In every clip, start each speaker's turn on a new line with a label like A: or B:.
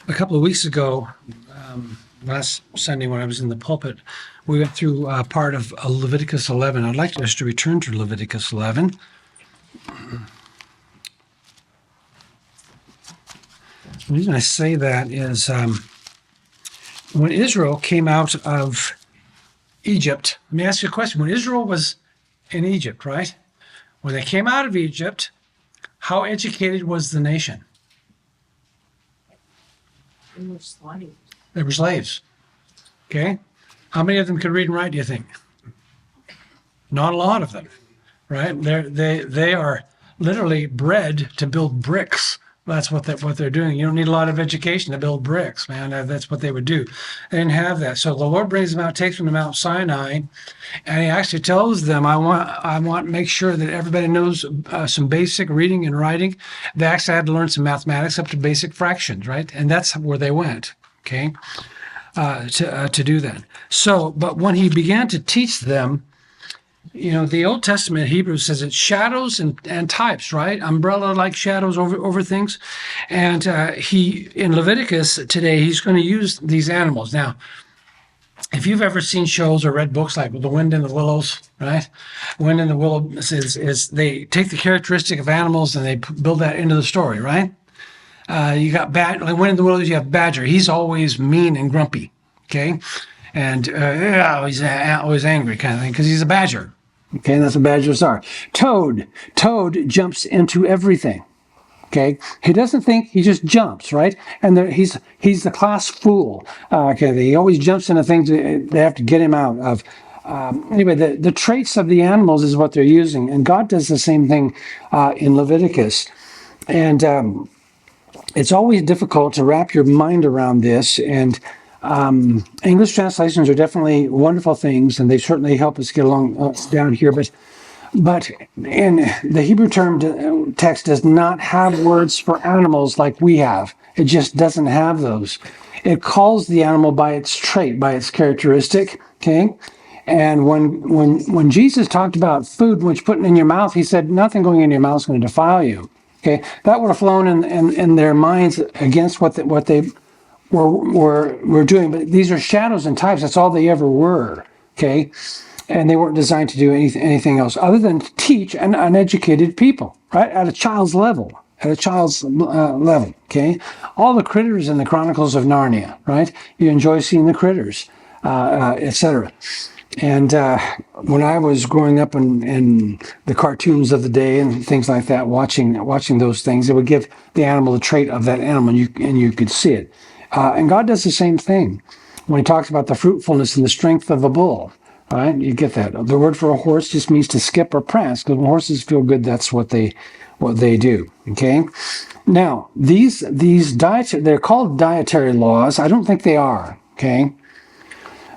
A: A couple of weeks ago, last Sunday when I was in the pulpit, we went through part of Leviticus 11. I'd like us to return to Leviticus 11. The reason I say that is when Israel came out of Egypt, let me ask you a question. When Israel was in Egypt, right? When they came out of Egypt, how educated was the nation?
B: They were slaves.
A: They were slaves. Okay? How many of them could read and write, do you think? Not a lot of them, right? They are literally bred to build bricks. That's what they're doing. You don't need a lot of education to build bricks, man. That's what they would do. They didn't have that. So the Lord brings them out, takes them to Mount Sinai, and He actually tells them, I want to make sure that everybody knows some basic reading and writing. They actually had to learn some mathematics up to basic fractions, right? And that's where they went, okay, to do that. So, but when He began to teach them, you know, the Old Testament Hebrews says it's shadows and types, right? Umbrella-like shadows over things. And he, in Leviticus today, he's going to use these animals. Now, if you've ever seen shows or read books like The Wind in the Willows, right? Wind in the Willows is they take the characteristic of animals and they build that into the story, right? You got like Wind in the Willows, you have Badger. He's always mean and grumpy, okay? And he's always angry kind of thing because he's a badger. Okay, and that's what badgers are. Toad jumps into everything. Okay, he doesn't think, he just jumps, right? And he's the class fool. Okay, he always jumps into things they have to get him out of. Anyway, the traits of the animals is what they're using, and God does the same thing in Leviticus. And it's always difficult to wrap your mind around this, and English translations are definitely wonderful things, and they certainly help us get along down here. But in the Hebrew term text does not have words for animals like we have. It just doesn't have those. It calls the animal by its trait, by its characteristic. Okay, and when Jesus talked about food which putting in your mouth, He said nothing going in your mouth is going to defile you. Okay, that would have flown in their minds against what they were doing, but these are shadows and types. That's all they ever were, okay? And they weren't designed to do anything else other than teach an uneducated people, right? At a child's level, okay? All the critters in the Chronicles of Narnia, right? You enjoy seeing the critters, etc. And when I was growing up in the cartoons of the day and things like that, watching those things, it would give the animal the trait of that animal, and you could see it. And God does the same thing when He talks about the fruitfulness and the strength of a bull, right? You get that. The word for a horse just means to skip or prance, because when horses feel good, that's what they do, okay? Now, these they're called dietary laws. I don't think they are, okay?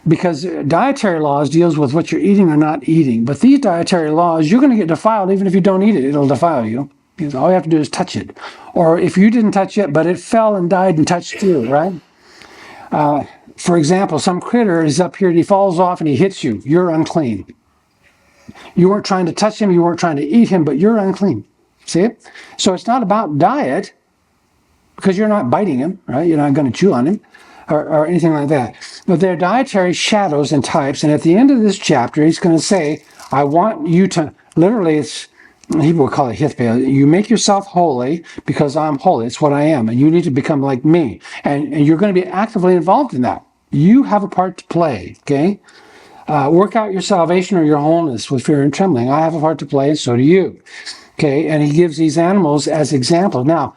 A: Because dietary laws deals with what you're eating or not eating. But these dietary laws, you're going to get defiled even if you don't eat it. It'll defile you. Because all you have to do is touch it. Or if you didn't touch it, but it fell and died and touched you, right? For example, some critter is up here and he falls off and he hits you. You're unclean. You weren't trying to touch him. You weren't trying to eat him, but you're unclean. See it? So it's not about diet because you're not biting him, right? You're not going to chew on him or anything like that. But they're dietary shadows and types. And at the end of this chapter, he's going to say, I want you to, literally it's, Hebrew will call it hithbeh. You make yourself holy because I'm holy. It's what I am. And you need to become like me. And you're going to be actively involved in that. You have a part to play, okay? Work out your salvation or your wholeness with fear and trembling. I have a part to play, and so do you. Okay? And He gives these animals as examples. Now,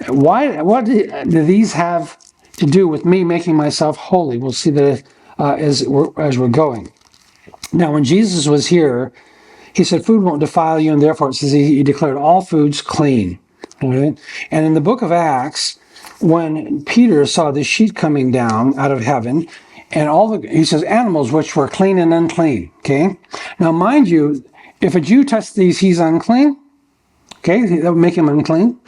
A: what do these have to do with me making myself holy? We'll see that as we're going. Now, when Jesus was here, He said, food won't defile you, and therefore it says he declared all foods clean. Right? And in the book of Acts, when Peter saw the sheet coming down out of heaven, and he says, animals which were clean and unclean. Okay? Now, mind you, if a Jew touched these, he's unclean. Okay? That would make him unclean.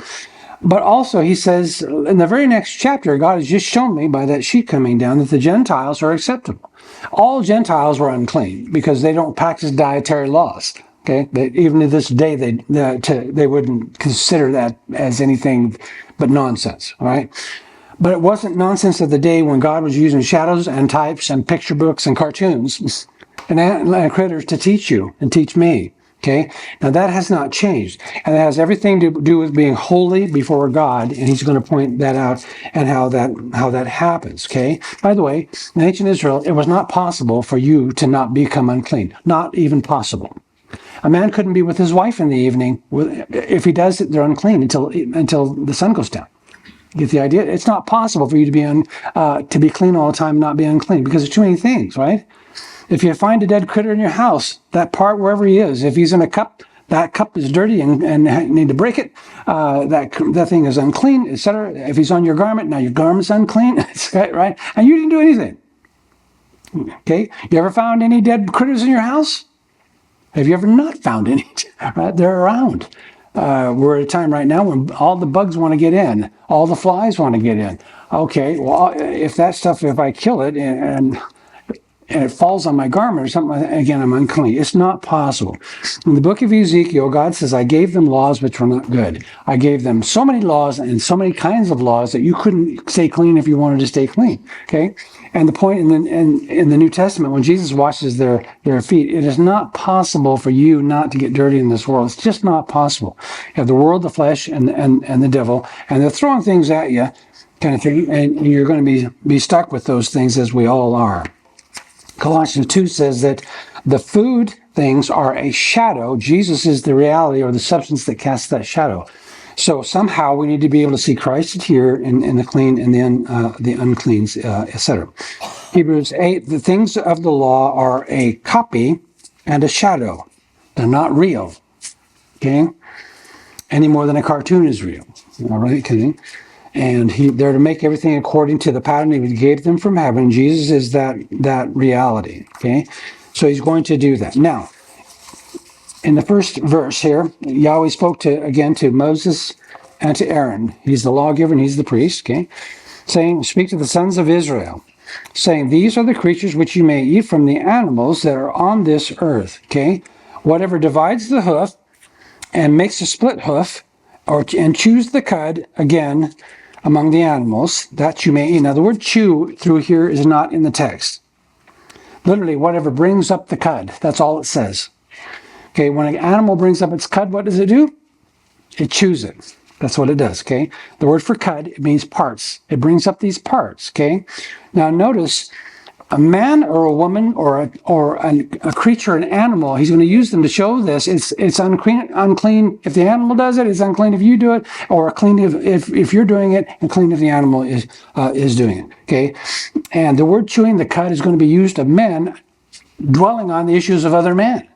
A: But also, he says, in the very next chapter, God has just shown me by that sheet coming down that the Gentiles are acceptable. All Gentiles were unclean because they don't practice dietary laws. Okay, even to this day, they wouldn't consider that as anything but nonsense. All right, But it wasn't nonsense of the day when God was using shadows and types and picture books and cartoons and critters to teach you and teach me. Okay, now that has not changed, and it has everything to do with being holy before God, and He's going to point that out and how that happens. Okay. By the way, in ancient Israel, it was not possible for you to not become unclean. Not even possible. A man couldn't be with his wife in the evening. If he does it, they're unclean until the sun goes down. Get the idea? It's not possible for you to be clean all the time and not be unclean because there's too many things, right? If you find a dead critter in your house, that part wherever he is, if he's in a cup, that cup is dirty and need to break it. That thing is unclean, etc. If he's on your garment, now your garment's unclean, right? And you didn't do anything. Okay? You ever found any dead critters in your house? Have you ever not found any? Right? They're around. We're at a time right now when all the bugs want to get in, all the flies want to get in. Okay, well, if I kill it and it falls on my garment or something, again, I'm unclean. It's not possible. In the book of Ezekiel, God says, I gave them laws which were not good. I gave them so many laws and so many kinds of laws that you couldn't stay clean if you wanted to stay clean. Okay? And the point in the New Testament, when Jesus washes their feet, it is not possible for you not to get dirty in this world. It's just not possible. You have the world, the flesh, and the devil, and they're throwing things at you, kind of thing, and you're going to be stuck with those things as we all are. Colossians 2 says that the food things are a shadow. Jesus is the reality or the substance that casts that shadow. So somehow we need to be able to see Christ here in the clean and the uncleans, etc. Hebrews 8, the things of the law are a copy and a shadow. They're not real. Okay? Any more than a cartoon is real. All right? Okay? And they're to make everything according to the pattern He gave them from heaven. Jesus is that reality. Okay, so He's going to do that. Now, in the first verse here, Yahweh spoke to Moses and to Aaron. He's the lawgiver and he's the priest. Okay, saying, "Speak to the sons of Israel, saying, These are the creatures which you may eat from the animals that are on this earth." Okay, whatever divides the hoof and makes a split hoof, and chews the cud again among the animals, that you may eat. Now, the word chew through here is not in the text. Literally, whatever brings up the cud, that's all it says. Okay, when an animal brings up its cud, what does it do? It chews it. That's what it does, okay? The word for cud, it means parts. It brings up these parts, okay? Now, notice, a man or a woman or a creature, an animal, he's going to use them to show this. It's unclean if the animal does it. It's unclean if you do it, or clean if you're doing it, and clean if the animal is doing it. Okay, and the word chewing the cud is going to be used of men dwelling on the issues of other men.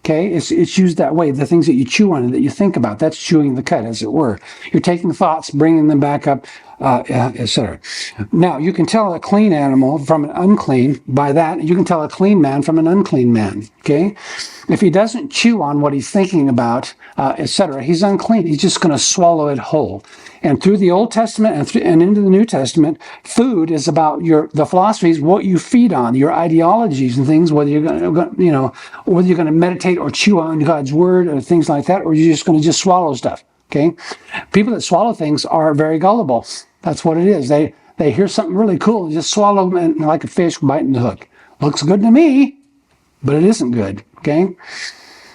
A: Okay, it's used that way. The things that you chew on and that you think about, that's chewing the cud, as it were. You're taking thoughts, bringing them back up, etc. Now, you can tell a clean animal from an unclean by that. You can tell a clean man from an unclean man. Okay, if he doesn't chew on what he's thinking about, etc., he's unclean. He's just going to swallow it whole. And through the Old Testament and into the New Testament, food is about the philosophies, what you feed on, your ideologies and things. Whether you're going to, whether you're going to meditate or chew on God's word or things like that, or you're just going to swallow stuff. Okay, people that swallow things are very gullible. That's what it is. They hear something really cool and just swallow them, and like a fish biting the hook. Looks good to me, but it isn't good. Okay,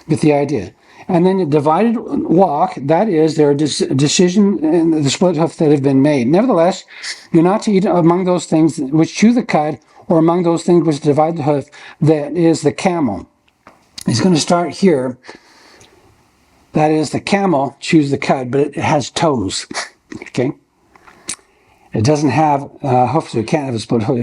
A: get the idea. And then the divided walk, that is their decision and the split hoof that have been made. Nevertheless, you're not to eat among those things which chew the cud, or among those things which divide the hoof, that is the camel. He's going to start here. That is, the camel chews the cud, but it has toes. Okay? It doesn't have hoofs, so it can't have a split hoof.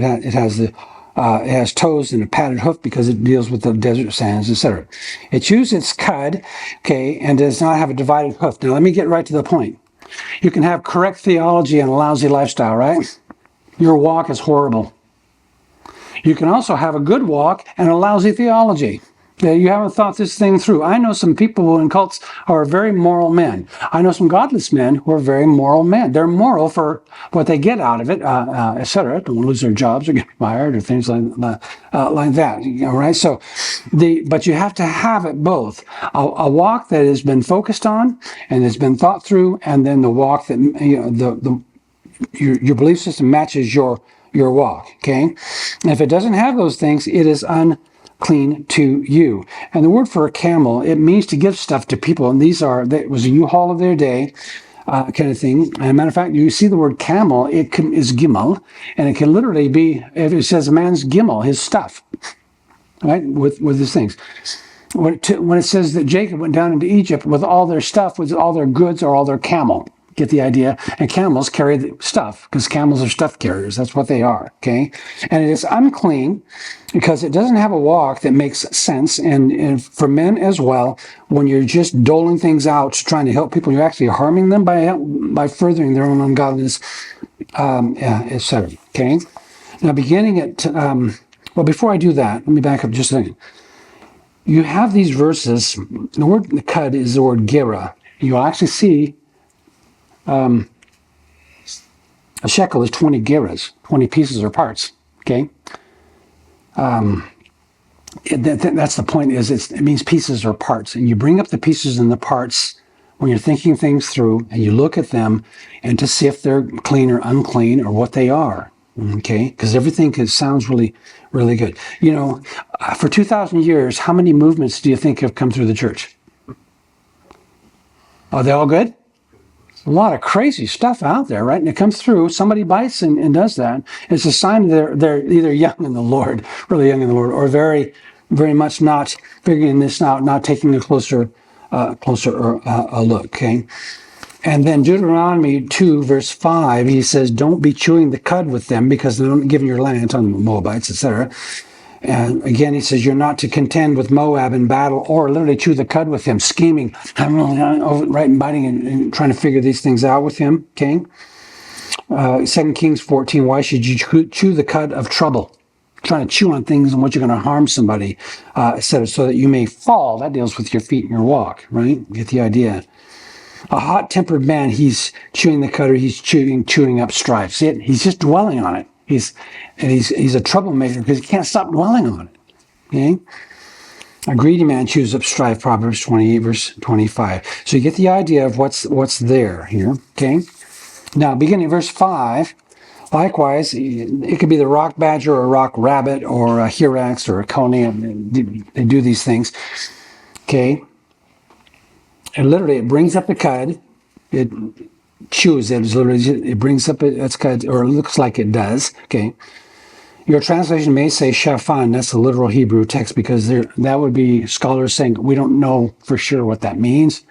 A: It has toes and a padded hoof because it deals with the desert sands, etc. It chews its cud, okay, and does not have a divided hoof. Now, let me get right to the point. You can have correct theology and a lousy lifestyle, right? Your walk is horrible. You can also have a good walk and a lousy theology. You haven't thought this thing through. I know some people in cults who are very moral men. I know some godless men who are very moral men. They're moral for what they get out of it, etc. Don't lose their jobs or get fired or things like that. All right. So, but you have to have it both: a walk that has been focused on and has been thought through, and then the walk that your belief system matches your walk. Okay, and if it doesn't have those things, it is unclean to you. And the word for a camel, it means to give stuff to people, and that was a U-Haul of their day. Kind of thing. As a matter of fact, you see the word camel, is gimel, and it can literally be, if it says a man's gimel, his stuff, right, with his things. When it says that Jacob went down into Egypt with all their stuff, with all their goods or all their camel. Get the idea? And camels carry the stuff because camels are stuff carriers. That's what they are. Okay. And it is unclean because it doesn't have a walk that makes sense. And for men as well, when you're just doling things out, trying to help people, you're actually harming them by furthering their own ungodliness, etc. Okay. Now, beginning at, well, before I do that, let me back up just a second. You have these verses. The word cud is the word gera. You'll actually see a shekel is 20 geras, 20 pieces or parts. Okay, that's the point. It means pieces or parts, and you bring up the pieces and the parts when you're thinking things through, and you look at them and to see if they're clean or unclean or what they are. Okay, because everything sounds really, really good. You know, for 2,000 years, how many movements do you think have come through the church? Are they all good? A lot of crazy stuff out there, right? And it comes through, somebody bites and does that. It's a sign they're either young in the Lord, really young in the Lord, or very, very much not figuring this out, not taking a closer look, okay? And then Deuteronomy 2, verse 5, he says, don't be chewing the cud with them because they're not giving your land on the Moabites, etc. And again, he says, you're not to contend with Moab in battle or literally chew the cud with him, scheming, right, and biting and trying to figure these things out with him, okay? 2 Kings 14, why should you chew the cud of trouble? Trying to chew on things and what you're going to harm somebody, etc., so that you may fall. That deals with your feet and your walk, right? Get the idea. A hot-tempered man, he's chewing the cud, or he's chewing up strife. See it? He's just dwelling on it. He's a troublemaker because he can't stop dwelling on it. Okay? A greedy man chews up strife, Proverbs 28, verse 25. So you get the idea of what's there here. Okay? Now, beginning verse 5, likewise, it could be the rock badger or a rock rabbit or a hyrax or a coney. They do these things. Okay? And literally, it brings up the cud. It chews it. It brings up its cud, or it looks like it does. Okay. Your translation may say shafan. That's the literal Hebrew text because that would be scholars saying we don't know for sure what that means,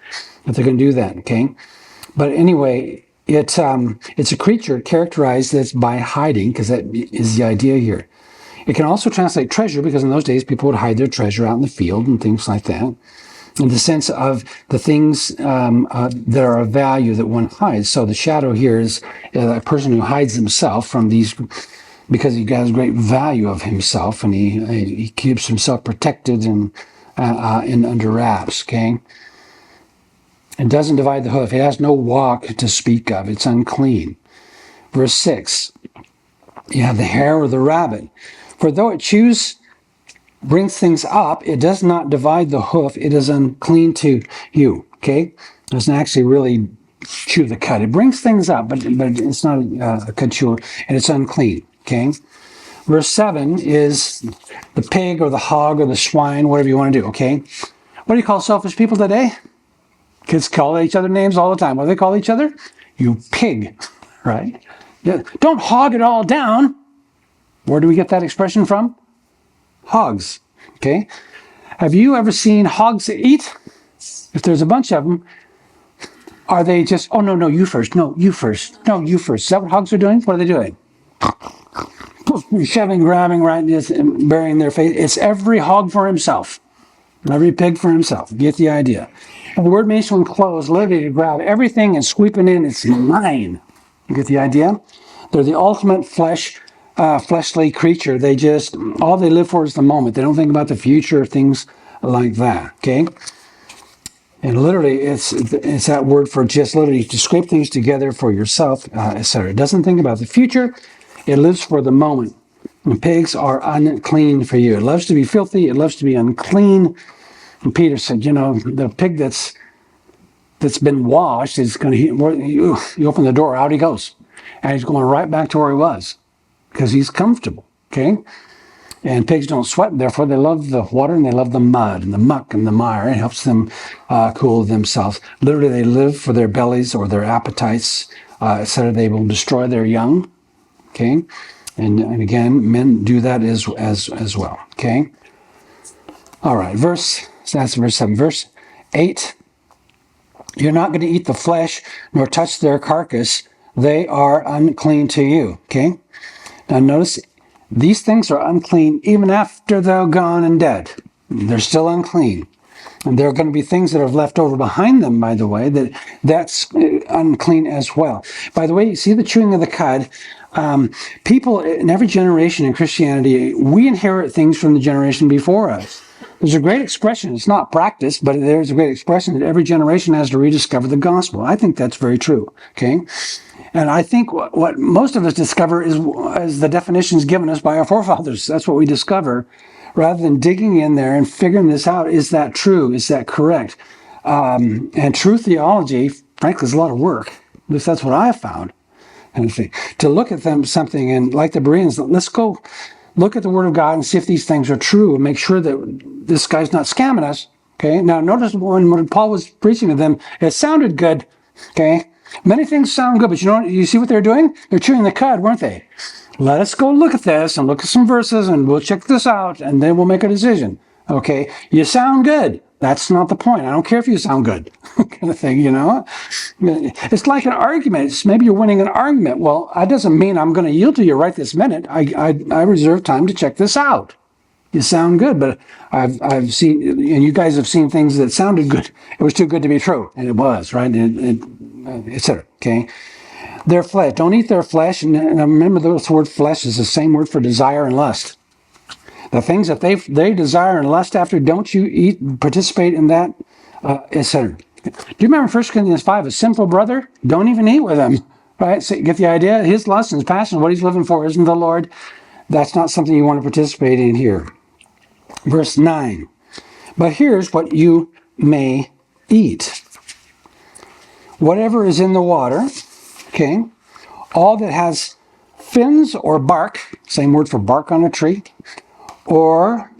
A: but they're going to do that. Okay. But anyway, it's a creature characterized as by hiding, because that is the idea here. It can also translate treasure because in those days people would hide their treasure out in the field and things like that. In the sense of the things that are of value that one hides. So the shadow here is a person who hides himself from these, because he has great value of himself, and he keeps himself protected and under wraps. Okay, it doesn't divide the hoof. It has no walk to speak of. It's unclean. Verse 6. You have the hare or the rabbit. For though it brings things up, it does not divide the hoof. It is unclean to you. Okay, it doesn't actually really chew the cud. It brings things up, but it's not a cud chewer, and it's unclean. Okay, verse 7 is the pig or the hog or the swine, whatever you want to do. Okay, what do you call selfish people today? Kids call each other names all the time. What do they call each other? You pig, right? Yeah. Don't hog it all down. Where do we get that expression from? Hogs. Okay. Have you ever seen hogs eat? If there's a bunch of them, are they just, oh, no, you first. No, you first. No, you first. Is that what hogs are doing? What are they doing? Shoving, grabbing, right, and burying their face. It's every hog for himself. Every pig for himself. Get the idea. And the word means to enclose, literally to grab everything and sweep it in. It's mine. You get the idea? They're the ultimate fleshly creature. All they live for is the moment. They don't think about the future, things like that. Okay, and literally, it's that word for just literally to scrape things together for yourself, etc. It doesn't think about the future. It lives for the moment. And pigs are unclean for you. It loves to be filthy. It loves to be unclean. And Peter said, the pig that's been washed is going to. You open the door, out he goes. and he's going right back to where he was because he's comfortable. Okay. And pigs don't sweat, therefore they love the water and they love the mud and the muck and the mire. It helps them cool themselves. Literally, they live for their bellies or their appetites, etc. They will destroy their young. Okay, and again, men do that as well. Okay. All right. That's verse 7. Verse 8. You're not going to eat the flesh nor touch their carcass. They are unclean to you. Okay. Now notice. These things are unclean even after they're gone and dead. They're still unclean. And there are going to be things that are left over behind them, by the way, that's unclean as well. By the way, you see the chewing of the cud. People in every generation in Christianity, we inherit things from the generation before us. There's a great expression. It's not practice, but there's a great expression that every generation has to rediscover the gospel. I think that's very true. Okay. And I think what most of us discover is the definitions given us by our forefathers. That's what we discover, rather than digging in there and figuring this out. Is that true? Is that correct? And true theology, frankly, is a lot of work. At least that's what I have found. And to look at something and like the Bereans, let's go look at the Word of God and see if these things are true and make sure that this guy's not scamming us. Okay. Now notice when Paul was preaching to them, it sounded good. Okay. Many things sound good, but you see what they're doing? They're chewing the cud, weren't they? Let us go look at this and look at some verses and we'll check this out and then we'll make a decision. Okay, you sound good. That's not the point. I don't care if you sound good, kind of thing, It's like an argument. Maybe you're winning an argument. Well, that doesn't mean I'm going to yield to you right this minute. I reserve time to check this out. You sound good, but I've seen, and you guys have seen things that sounded good. It was too good to be true, and it was, right? Etc. Okay, their flesh. Don't eat their flesh, and remember, this word "flesh" is the same word for desire and lust. The things that they desire and lust after, don't you eat, participate in that, etc. Do you remember 1 Corinthians 5? A sinful brother, don't even eat with him, right? So you get the idea. His lust and his passion, what he's living for, isn't the Lord. That's not something you want to participate in here. Verse 9. But here's what you may eat. Whatever is in the water, okay, all that has fins or bark, same word for bark on a tree, or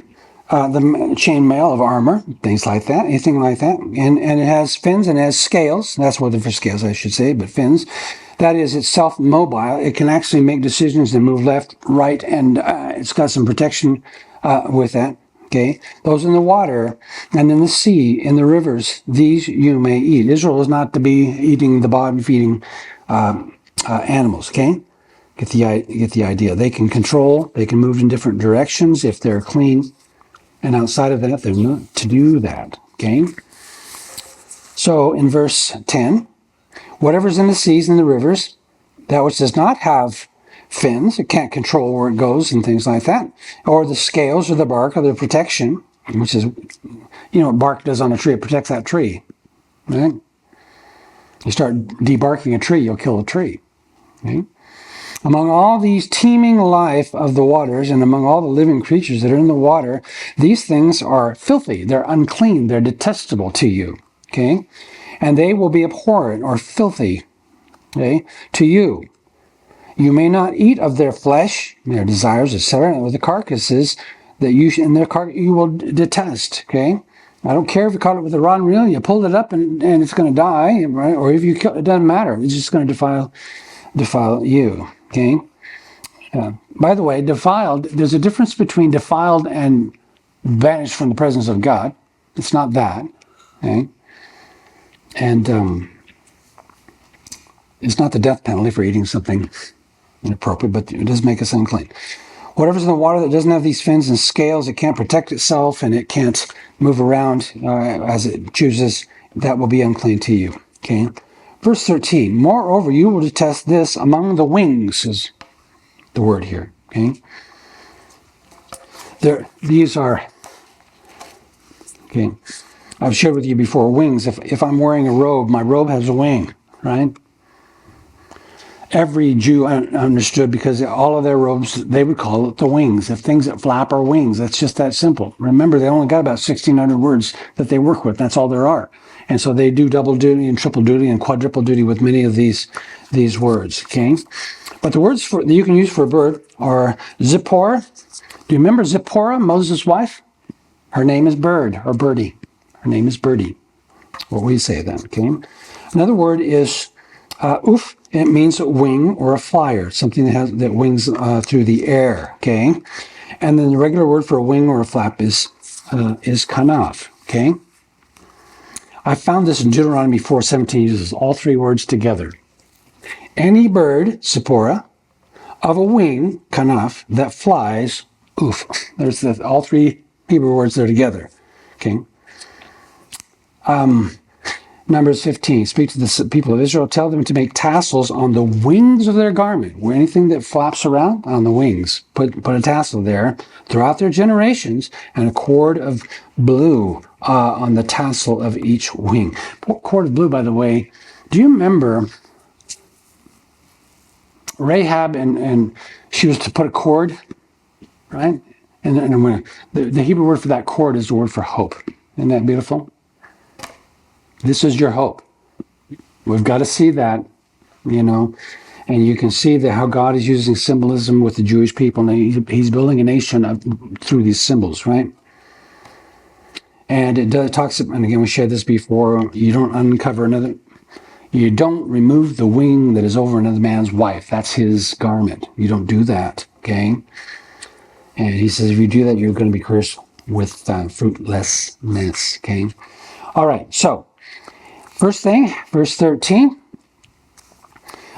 A: the chainmail of armor, things like that, anything like that, and it has fins and it has scales. That's what for scales, I should say, but fins. That is, it's self-mobile. It can actually make decisions and move left, right, and it's got some protection with that. Okay, those in the water and in the sea, in the rivers, these you may eat. Israel is not to be eating the bottom-feeding animals. Okay, get the idea. They can control. They can move in different directions if they're clean, and outside of that, they're not to do that. Okay. So in verse 10, whatever's in the seas and the rivers, that which does not have fins, it can't control where it goes and things like that, or the scales or the bark or the protection, which is, what bark does on a tree, it protects that tree, right? You start debarking a tree, you'll kill a tree. Okay? Among all these teeming life of the waters and among all the living creatures that are in the water, these things are filthy, they're unclean, they're detestable to you, okay? And they will be abhorrent or filthy, okay, to you. You may not eat of their flesh, their desires, etc., or the carcasses that you will detest. Okay, I don't care if you caught it with a rod and reel, you pulled it up and it's going to die, right? Or if you kill, it doesn't matter. It's just going to defile you. Okay. By the way, defiled. There's a difference between defiled and banished from the presence of God. It's not that. Okay, and it's not the death penalty for eating something inappropriate, but it does make us unclean. Whatever's in the water that doesn't have these fins and scales, it can't protect itself and it can't move around as it chooses, that will be unclean to you. Okay. Verse 13, moreover, you will detest this among the wings, is the word here. Okay. These are, okay, I've shared with you before, wings. If I'm wearing a robe, my robe has a wing, right? Every Jew understood, because all of their robes, they would call it the wings. If things that flap are wings, that's just that simple. Remember, they only got about 1,600 words that they work with. That's all there are. And so they do double duty and triple duty and quadruple duty with many of these words, okay? But the words that you can use for a bird are Zipporah. Do you remember Zipporah, Moses' wife? Her name is Bird, or Birdie. Her name is Birdie. What we say then, okay? Another word is oof. It means a wing or a flyer, something that wings through the air, okay? And then the regular word for a wing or a flap is kanaf, okay? I found this in Deuteronomy 4:17, uses all three words together. Any bird, Zipporah, of a wing, kanaf, that flies, oof. There's all three Hebrew words there together, okay? Numbers 15, speak to the people of Israel, tell them to make tassels on the wings of their garment, where anything that flaps around on the wings, put a tassel there throughout their generations, and a cord of blue on the tassel of each wing. Cord of blue, by the way, do you remember Rahab and she was to put a cord, right? And when the Hebrew word for that cord is the word for hope. Isn't that beautiful? This is your hope. We've got to see that, and you can see that how God is using symbolism with the Jewish people, and He's building a nation through these symbols, right? And it talks, and again, we shared this before. You don't remove the wing that is over another man's wife. That's his garment. You don't do that, okay? And He says, if you do that, you're going to be cursed with fruitlessness, okay? All right, so. First thing, verse 13.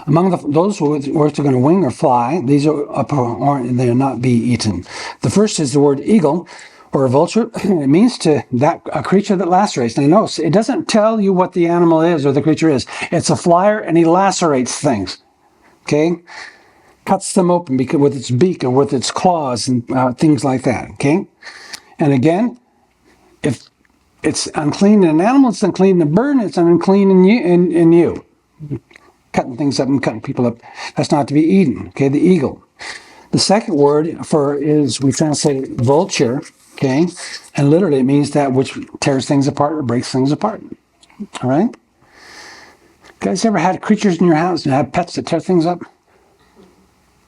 A: Among those words are going to wing or fly, these they are not be eaten. The first is the word eagle or a vulture. It means a creature that lacerates. Now notice, it doesn't tell you what the animal is or the creature is. It's a flyer and he lacerates things. Okay? Cuts them open with its beak and with its claws and things like that. Okay? And again, if it's unclean in an animal, it's unclean in a bird, and it's unclean in you. Cutting things up and cutting people up, that's not to be eaten. Okay, the eagle. The second word we translate vulture, okay? And literally it means that which tears things apart or breaks things apart. All right? You guys ever had creatures in your house and had pets that tear things up?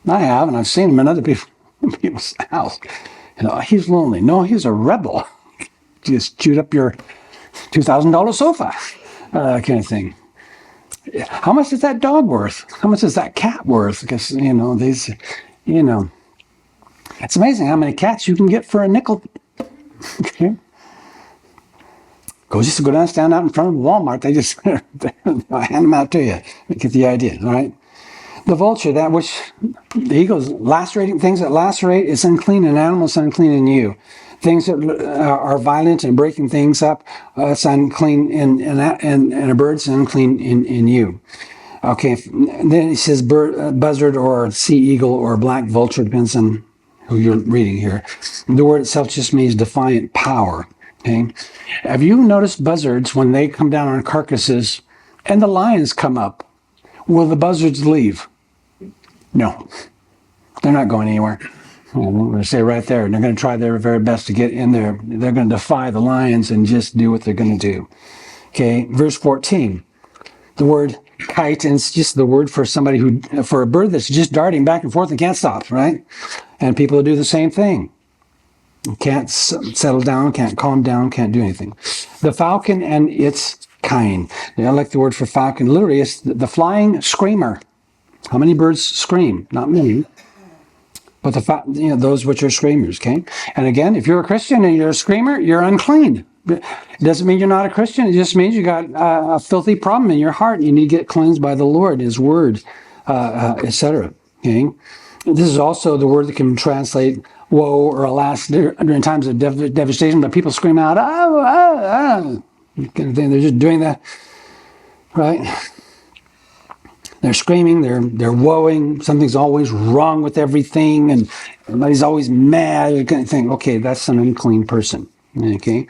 A: I have, and I've seen them in other people's house. He's lonely. No, he's a rebel. Just chewed up your $2,000 sofa, kind of thing. How much is that dog worth? How much is that cat worth? Because, it's amazing how many cats you can get for a nickel. Okay. Just go down, stand out in front of Walmart. They just hand them out to you. You get the idea, all right? The vulture, the eagle's lacerating, things that lacerate, is unclean in animals, unclean in you. Things that are violent and breaking things up, it's unclean in a bird, it's unclean in you. Okay, then he says buzzard or sea eagle or black vulture, depends on who you're reading here. The word itself just means defiant power. Okay, have you noticed buzzards when they come down on carcasses and the lions come up? Will the buzzards leave? No, they're not going anywhere. I'm going to say right there, and they're going to try their very best to get in there. They're going to defy the lions and just do what they're going to do. Okay, verse 14. The word kite, and it's just the word for for a bird that's just darting back and forth and can't stop, right? And people do the same thing. Can't settle down, can't calm down, can't do anything. The falcon and its kind. I like the word for falcon. Literally, it's the flying screamer. How many birds scream? Not many. But those which are screamers, okay? And again, if you're a Christian and you're a screamer, you're unclean. It doesn't mean you're not a Christian. It just means you got a filthy problem in your heart. You need to get cleansed by the Lord, His Word, etc. Okay? This is also the word that can translate woe or alas during times of devastation, but people scream out, oh, oh, oh. Kind of thing. They're just doing that, right? They're screaming, they're woeing, something's always wrong with everything, and everybody's always mad. You kind of think, okay, that's an unclean person. Okay.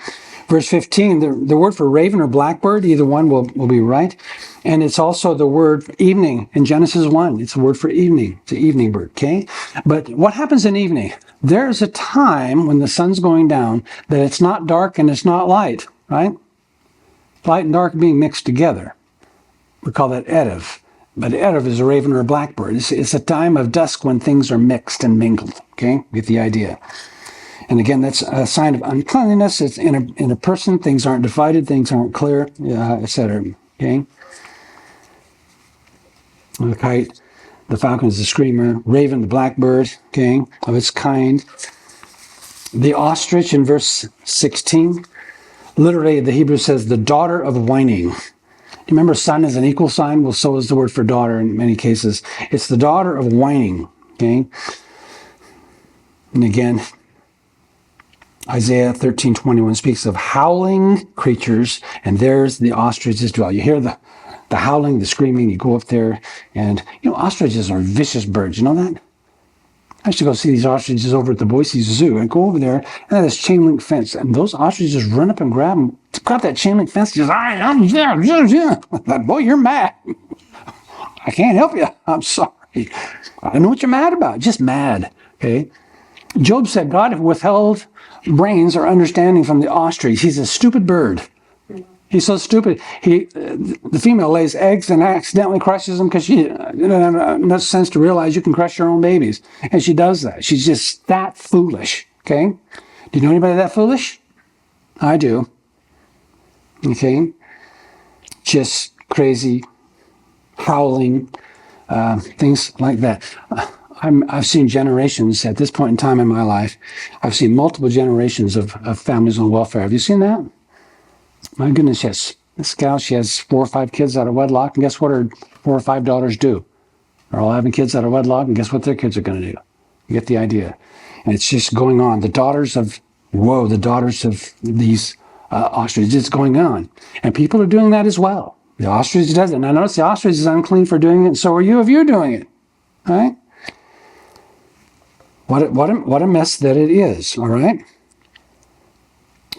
A: Verse 15, the word for raven or blackbird, either one will be right. And it's also the word evening in Genesis 1. It's a word for evening. It's an evening bird, okay? But what happens in evening? There's a time when the sun's going down that it's not dark and it's not light, right? Light and dark being mixed together. We call that Erev. But Erev is a raven or a blackbird. It's a time of dusk when things are mixed and mingled. Okay? Get the idea. And again, that's a sign of uncleanliness. It's in a person. Things aren't divided. Things aren't clear, etc. Okay? The kite, the falcon is the screamer. Raven, the blackbird, okay, of its kind. The ostrich in verse 16. Literally, the Hebrew says, the daughter of whining. You remember son is an equal sign? Well, so is the word for daughter in many cases. It's the daughter of whining. Okay? And again, Isaiah 13:21 speaks of howling creatures, and there's the ostriches dwell. You hear the howling, the screaming, you go up there, and ostriches are vicious birds. You know that? I used to go see these ostriches over at the Boise Zoo and go over there, and they have this chain link fence, and those ostriches run up and grab that chain link fence. Just, yeah. Boy, you're mad. I can't help you. I'm sorry. I don't know what you're mad about. Just mad. Okay. Job said God withheld brains or understanding from the ostrich. He's a stupid bird. He's so stupid. The female lays eggs and accidentally crushes them because she doesn't have enough sense to realize you can crush your own babies. And she does that. She's just that foolish. Okay? Do you know anybody that foolish? I do. Okay? Just crazy, howling, things like that. I've seen generations at this point in time in my life. I've seen multiple generations of families on welfare. Have you seen that? My goodness, yes. This gal, she has 4 or 5 kids out of wedlock, and guess what her 4 or 5 daughters do? They're all having kids out of wedlock, and guess what their kids are going to do? You get the idea. And it's just going on. The daughters of these ostriches, it's going on. And people are doing that as well. The ostrich does it. Now notice the ostrich is unclean for doing it, and so are you if you're doing it. All right? What a mess that it is, all right?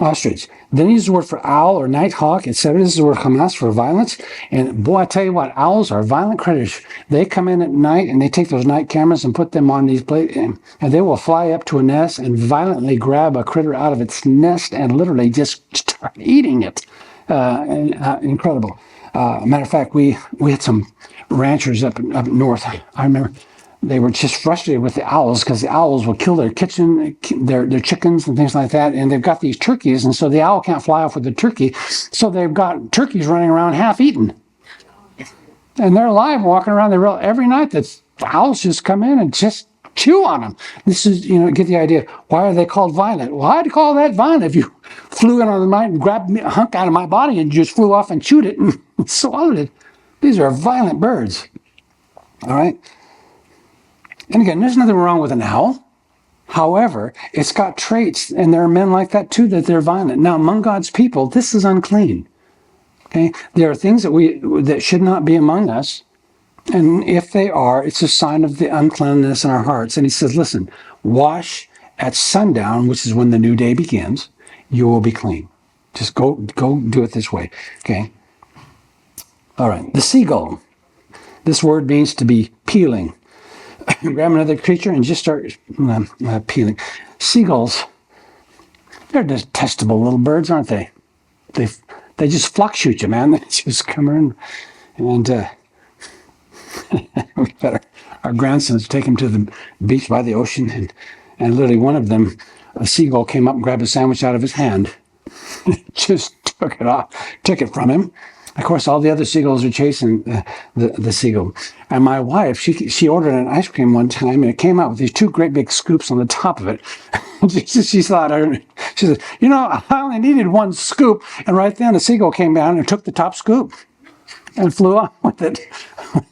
A: Ostrich. Then he uses the word for owl or nighthawk, etc. This is the word Hamas for violence. And boy, I tell you what, owls are violent critters. They come in at night and they take those night cameras and put them on these plates, and they will fly up to a nest and violently grab a critter out of its nest and literally just start eating it. Incredible. Matter of fact, we had some ranchers up north. I remember they were just frustrated with the owls because the owls will kill their their chickens and things like that. And they've got these turkeys, and so the owl can't fly off with the turkey. So they've got turkeys running around half-eaten. And they're alive, walking around. Every night the owls just come in and just chew on them. This is, get the idea. Why are they called violent? Well, I'd call that violent if you flew in on the night and grabbed a hunk out of my body and just flew off and chewed it and swallowed it. These are violent birds. All right? And again, there's nothing wrong with an owl. However, it's got traits, and there are men like that too, that they're violent. Now, among God's people, this is unclean. Okay? There are things that should not be among us, and if they are, it's a sign of the uncleanness in our hearts. And he says, listen, wash at sundown, which is when the new day begins, you will be clean. Just go do it this way. Okay? All right. The seagull. This word means to be peeling. Grab another creature and just start peeling. Seagulls, they're detestable little birds, aren't they? They just flock shoot you, man. They just come in. And our grandsons take him to the beach by the ocean, and literally one of them, a seagull came up and grabbed a sandwich out of his hand. Just took it from him. Of course, all the other seagulls are chasing the seagull. And my wife, she ordered an ice cream one time, and it came out with these 2 great big scoops on the top of it. She thought, she said, I only needed 1 scoop. And right then, the seagull came down and took the top scoop and flew off with it.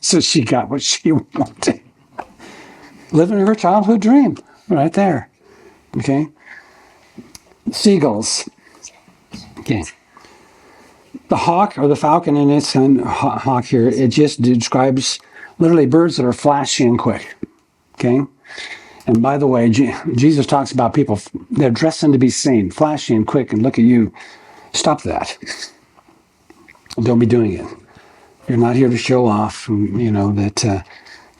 A: So she got what she wanted. Living her childhood dream right there. Okay? Seagulls. Okay. The hawk or the falcon in its hawk here, it just describes literally birds that are flashy and quick. Okay? And by the way, Jesus talks about people, they're dressing to be seen, flashy and quick, and look at you. Stop that. Don't be doing it. You're not here to show off, that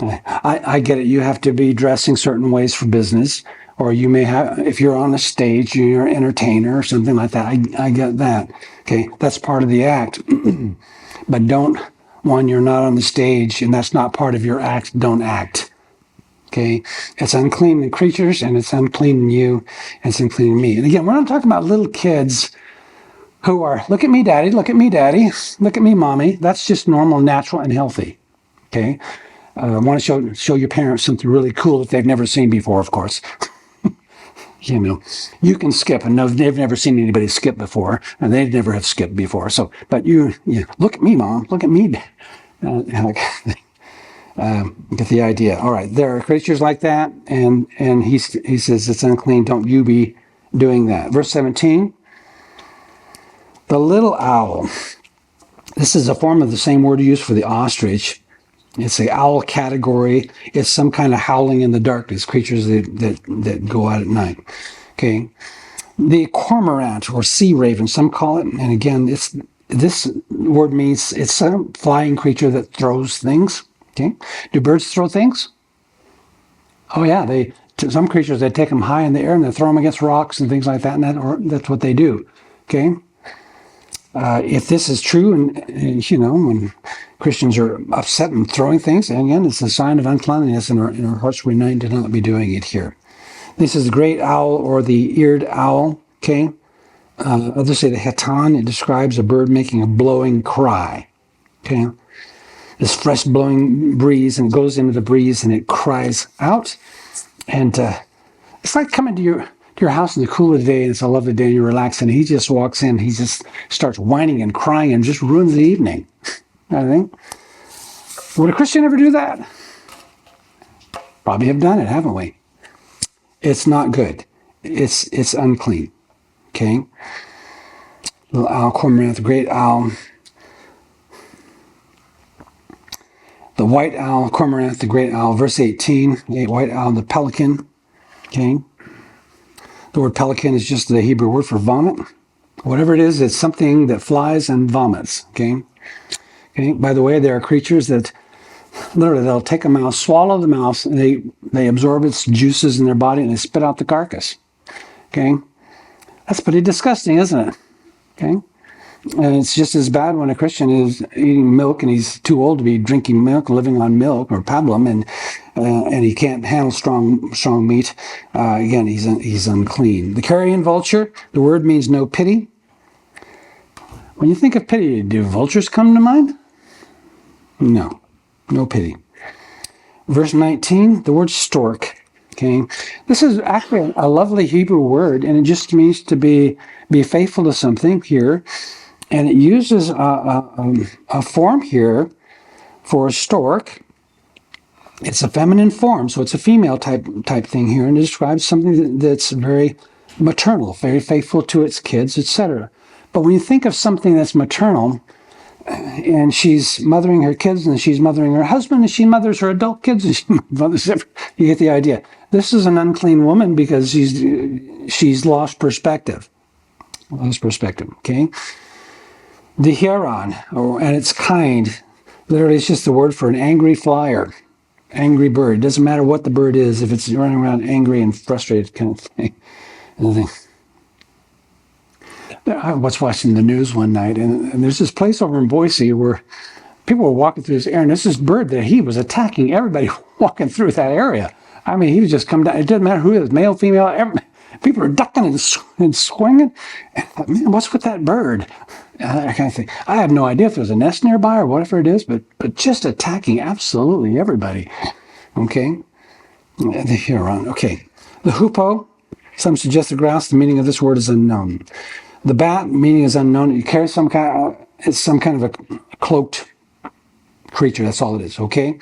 A: I get it. You have to be dressing certain ways for business, or you may have, if you're on a stage, you're an entertainer or something like that. I get that. Okay, that's part of the act. But don't, when you're not on the stage and that's not part of your act, don't act. Okay, it's unclean in creatures and it's unclean in you and it's unclean in me. And again, we're not talking about little kids who are, look at me, daddy, look at me, daddy, look at me, mommy. That's just normal, natural, and healthy. Okay, I want to show your parents something really cool that they've never seen before, of course. You know, you can skip, and no, they've never seen anybody skip before, and they never have skipped before. So, but you look at me, mom, look at me. Get the idea. All right, there are creatures like that, and he says it's unclean. Don't you be doing that. Verse 17. The little owl. This is a form of the same word used for the ostrich. It's the owl category. It's some kind of howling in the darkness, creatures that go out at night. Okay. The cormorant or sea raven, some call it, and again, this word means it's a flying creature that throws things. Okay. Do birds throw things? Oh yeah, some creatures, they take them high in the air and they throw them against rocks and things like that, and that's what they do. Okay. If this is true, and when Christians are upset and throwing things, and again, it's a sign of uncleanliness in our hearts. We're not to not be doing it here. This is the great owl or the eared owl. Okay, others say the hetan. It describes a bird making a blowing cry. Okay, this fresh blowing breeze, and it goes into the breeze and it cries out, and it's like coming to your house in the cool of the day, and it's a lovely day, and you're relaxing, and he just walks in, he just starts whining and crying and just ruins the evening. I think. Would a Christian ever do that? Probably have done it, haven't we? It's not good. It's unclean. Okay? Little owl, cormorant, the great owl. The white owl, cormorant, the great owl. Verse 18, the white owl, the pelican. Okay? The word pelican is just the Hebrew word for vomit. Whatever it is, it's something that flies and vomits. Okay? Okay. By the way, there are creatures that literally they'll take a mouse, swallow the mouse, and they absorb its juices in their body and they spit out the carcass. Okay? That's pretty disgusting, isn't it? Okay? And it's just as bad when a Christian is eating milk and he's too old to be drinking milk, living on milk or pablum, and he can't handle strong meat. Again, he's unclean. The carrion vulture, the word means no pity. When you think of pity, do vultures come to mind? No pity. Verse 19, the word stork. Okay, this is actually a lovely Hebrew word, and it just means to be faithful to something here. And it uses a form here for a stork. It's a feminine form, so it's a female type thing here, and it describes something that's very maternal, very faithful to its kids, etc. But when you think of something that's maternal, and she's mothering her kids, and she's mothering her husband, and she mothers her adult kids, and she mothers you get the idea. This is an unclean woman because she's lost perspective. Okay. The heron, and its kind, literally it's just the word for an angry flyer, angry bird. It doesn't matter what the bird is, if it's running around angry and frustrated kind of thing. I was watching the news one night, and there's this place over in Boise where people were walking through this area, and there's this bird that he was attacking everybody walking through that area. I mean, he was just coming down. It doesn't matter who it is, male, female, people are ducking and swinging. And I thought, man, what's with that bird? That kind of thing. I have no idea if there's a nest nearby or whatever it is, but just attacking absolutely everybody. Okay? The heron. Okay. The hoopoe. Some suggest the grouse. The meaning of this word is unknown. The bat, meaning is unknown. It carries it's some kind of a cloaked creature. That's all it is. Okay?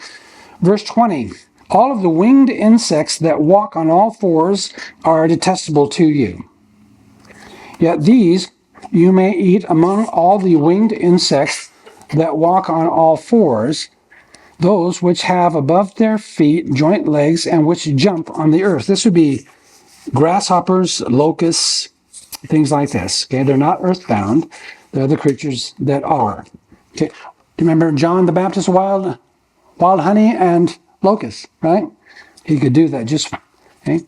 A: Verse 20. All of the winged insects that walk on all fours are detestable to you. Yet these you may eat among all the winged insects that walk on all fours, those which have above their feet joint legs and which jump on the earth. This would be grasshoppers, locusts, things like this. Okay, they're not earthbound. They're the creatures that are. Okay, do you remember John the Baptist, wild honey and locusts, right? He could do that just, okay?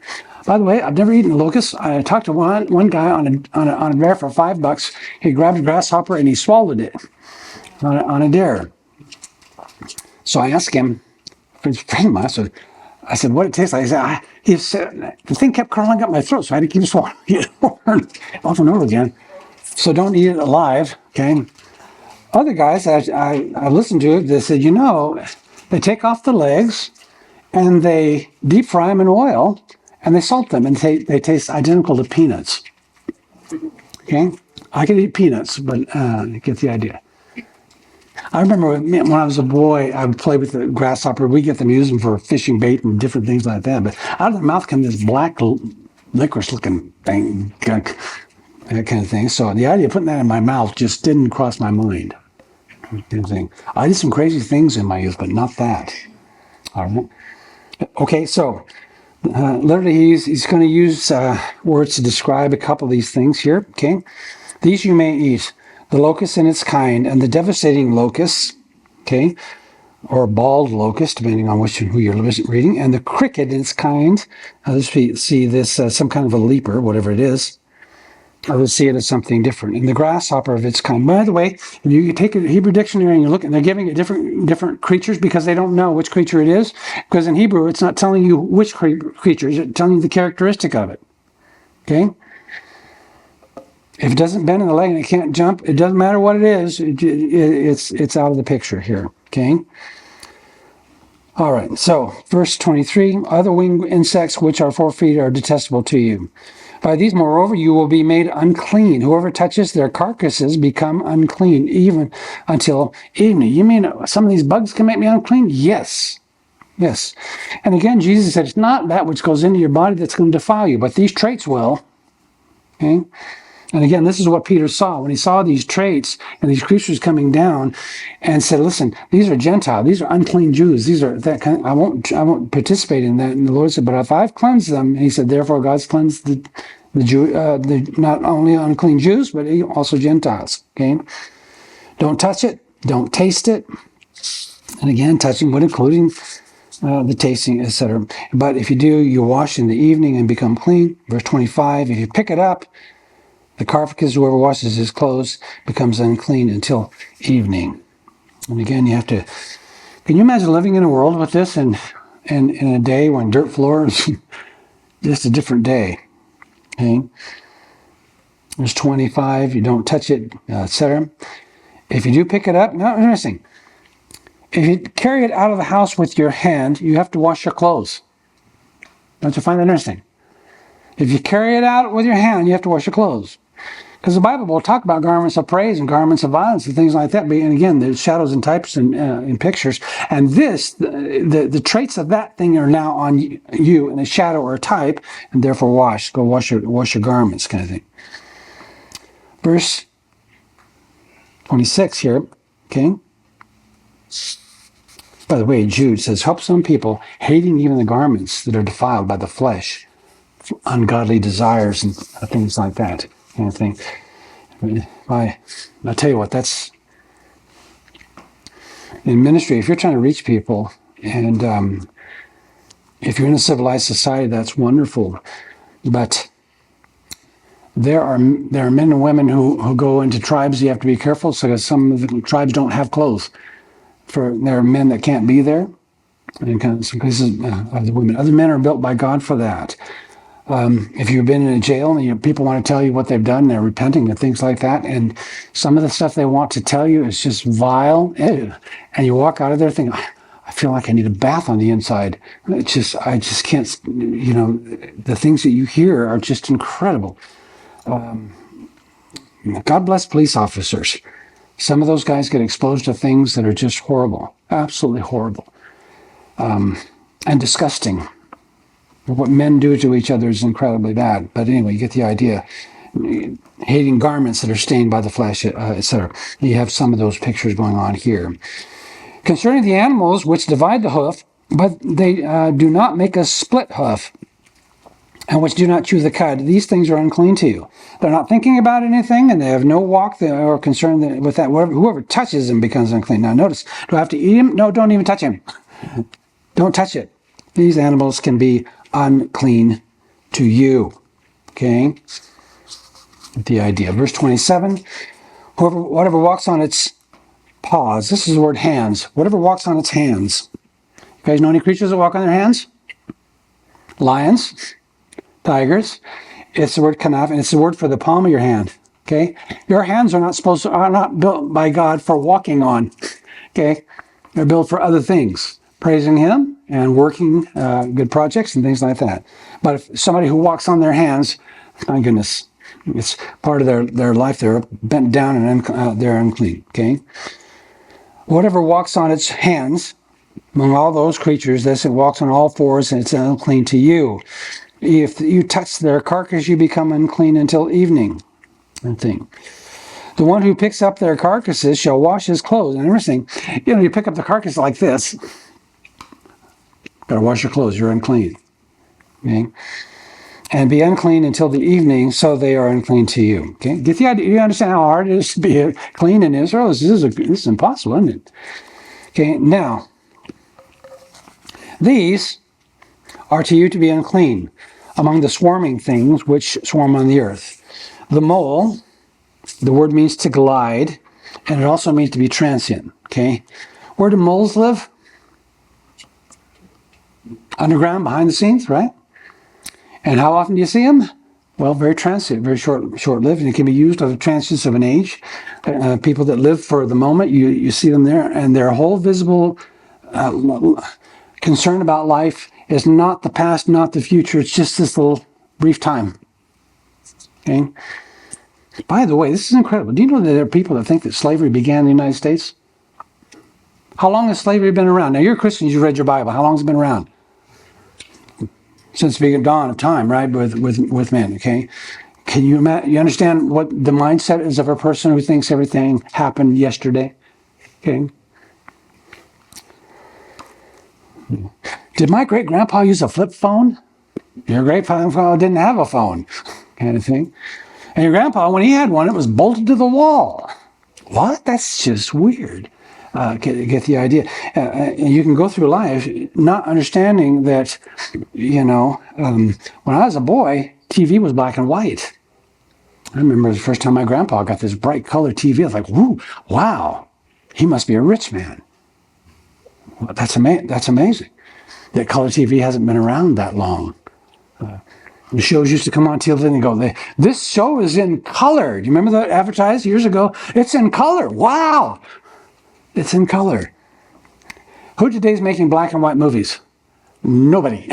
A: By the way, I've never eaten a locust. I talked to one guy on a dare for $5. He grabbed a grasshopper and he swallowed it on a dare. So I asked him, a friend of mine, I said, what it tastes like? He said, the thing kept crawling up my throat, so I had to keep swallowing it over and over again. So don't eat it alive, okay? Other guys, I listened to it, they said, they take off the legs and they deep fry them in oil and they salt them and they taste identical to peanuts. Okay? I could eat peanuts, but you get the idea. I remember when I was a boy, I would play with the grasshopper. We get them, use them for fishing bait and different things like that. But out of their mouth comes this black licorice-looking thing, that kind of thing. So the idea of putting that in my mouth just didn't cross my mind. I did some crazy things in my youth, but not that. All right. Okay, so literally he's going to use words to describe a couple of these things here. Okay, these you may eat: the locust and its kind, and the devastating locust, okay, or bald locust, depending on who you're reading, and the cricket and its kind. Let's see this, some kind of a leaper, whatever it is. I would see it as something different. And the grasshopper of its kind. By the way, if you take a Hebrew dictionary and you look, and they're giving it different creatures because they don't know which creature it is. Because in Hebrew, it's not telling you which creature; it's telling you the characteristic of it. Okay. If it doesn't bend in the leg and it can't jump, it doesn't matter what it is. It's out of the picture here. Okay. All right. So, verse 23: other winged insects which are 4 feet are detestable to you. By these, moreover, you will be made unclean. Whoever touches their carcasses become unclean, even until evening. You mean some of these bugs can make me unclean? Yes. Yes. And again, Jesus said, it's not that which goes into your body that's going to defile you, but these traits will. Okay? And again, this is what Peter saw when he saw these traits and these creatures coming down, and said, "Listen, these are Gentiles. These are unclean Jews. These are that kind. I won't participate in that." And the Lord said, "But if I've cleansed them," and He said, "Therefore God's cleansed the not only unclean Jews, but also Gentiles." Okay, don't touch it. Don't taste it. And again, touching would including the tasting, etc. But if you do, you wash in the evening and become clean. Verse 25. If you pick it up, the carcasses, whoever washes his clothes becomes unclean until evening. And again, you have to. Can you imagine living in a world with this and in a day when dirt floor is just a different day? Okay. Verse 25. You don't touch it, etc. If you do pick it up, now interesting. If you carry it out of the house with your hand, you have to wash your clothes. Don't you find that interesting? If you carry it out with your hand, you have to wash your clothes. Because the Bible will talk about garments of praise and garments of violence and things like that. And again, there's shadows and types and in pictures. And this, the traits of that thing are now on you in a shadow or a type, and therefore wash. Go wash your garments, kind of thing. Verse 26 here, okay? By the way, Jude says, help some people, hating even the garments that are defiled by the flesh, ungodly desires and things like that. Kind of thing. I'll tell you what, that's in ministry. If you're trying to reach people, and if you're in a civilized society, that's wonderful. But there are men and women who go into tribes. You have to be careful, because some of the tribes don't have clothes. There are men that can't be there, and kind of some cases of the women. Other men are built by God for that. If you've been in a jail and people want to tell you what they've done, and they're repenting and things like that, and some of the stuff they want to tell you is just vile, and you walk out of there thinking, I feel like I need a bath on the inside. I just can't, the things that you hear are just incredible. God bless police officers. Some of those guys get exposed to things that are just horrible, absolutely horrible, and disgusting. What men do to each other is incredibly bad. But anyway, you get the idea. Hating garments that are stained by the flesh, etc. You have some of those pictures going on here. Concerning the animals which divide the hoof, but they do not make a split hoof, and which do not chew the cud, these things are unclean to you. They're not thinking about anything, and they have no walk or concern with that. Whoever touches them becomes unclean. Now notice, do I have to eat him? No, don't even touch him. Don't touch it. These animals can be unclean to you. Okay? The idea. Verse 27, whatever walks on its paws. This is the word hands. Whatever walks on its hands. You guys know any creatures that walk on their hands? Lions, tigers. It's the word kanaf, and it's the word for the palm of your hand. Okay? Your hands are not built by God for walking on. Okay? They're built for other things. Praising Him and working good projects and things like that. But if somebody who walks on their hands, my goodness, it's part of their life. They're bent down and they're unclean. Okay? Whatever walks on its hands, among all those creatures, this it walks on all fours and it's unclean to you. If you touch their carcass, you become unclean until evening. Thing. The one who picks up their carcasses shall wash his clothes. And interesting, you pick up the carcass like this. Got to wash your clothes. You're unclean. Okay? And be unclean until the evening, so they are unclean to you. Okay? Get the idea? You understand how hard it is to be clean in Israel? This is impossible, isn't it? Okay. Now, these are to you to be unclean among the swarming things which swarm on the earth. The mole, the word means to glide, and it also means to be transient. Okay, where do moles live? Underground, behind the scenes, right? And how often do you see them? Well, very transient, very short-lived, and it can be used of the transience of an age. People that live for the moment, you see them there, and their whole visible concern about life is not the past, not the future. It's just this little brief time. Okay. By the way, this is incredible. Do you know that there are people that think that slavery began in the United States? How long has slavery been around? Now, you're Christians, you read your Bible. How long has it been around? Since the dawn of time, right, with men, okay? Can you understand what the mindset is of a person who thinks everything happened yesterday? Okay. Did my great-grandpa use a flip phone? Your great-grandpa didn't have a phone. Kind of thing. And your grandpa, when he had one, it was bolted to the wall. What? That's just weird. Get the idea. And you can go through life not understanding that, when I was a boy, TV was black and white. I remember the first time my grandpa got this bright color TV. I was like, woo, wow, he must be a rich man. Well, that's amazing. That color TV hasn't been around that long. The shows used to come on TV and they go, this show is in color. Do you remember that advertised years ago? It's in color. Wow. It's in color. Who today is making black and white movies? Nobody.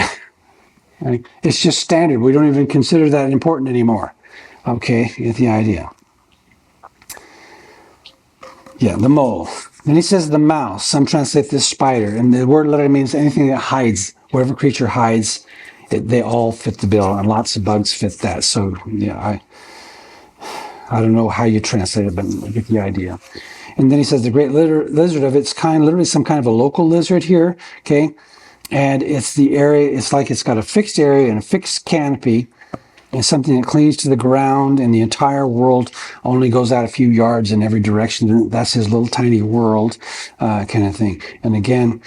A: It's just standard. We don't even consider that important anymore. Okay, you get the idea. Yeah, the mole. Then he says the mouse. Some translate this spider. And the word literally means anything that hides. Whatever creature hides, they all fit the bill, and lots of bugs fit that. So, yeah, I don't know how you translate it, but I get the idea. And then he says the great lizard of its kind, literally some kind of a local lizard here, okay? And it's the area, it's like it's got a fixed area and a fixed canopy, and something that clings to the ground, and the entire world only goes out a few yards in every direction. That's his little tiny world, kind of thing. And again,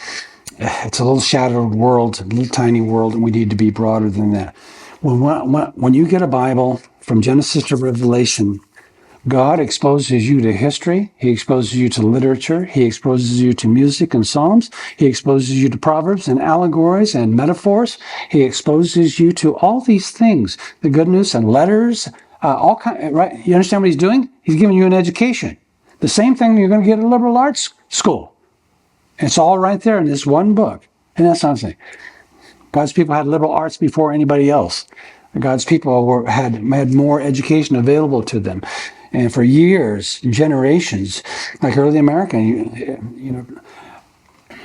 A: it's a little shadowed world, a little tiny world, and we need to be broader than that. When you get a Bible from Genesis to Revelation, God exposes you to history. He exposes you to literature. He exposes you to music and psalms. He exposes you to proverbs and allegories and metaphors. He exposes you to all these things, the good news and letters, all kind. Right? You understand what he's doing? He's giving you an education. The same thing you're going to get at a liberal arts school. It's all right there in this one book. And that's what I'm saying. God's people had liberal arts before anybody else. God's people had more education available to them. And for years, generations, like early America,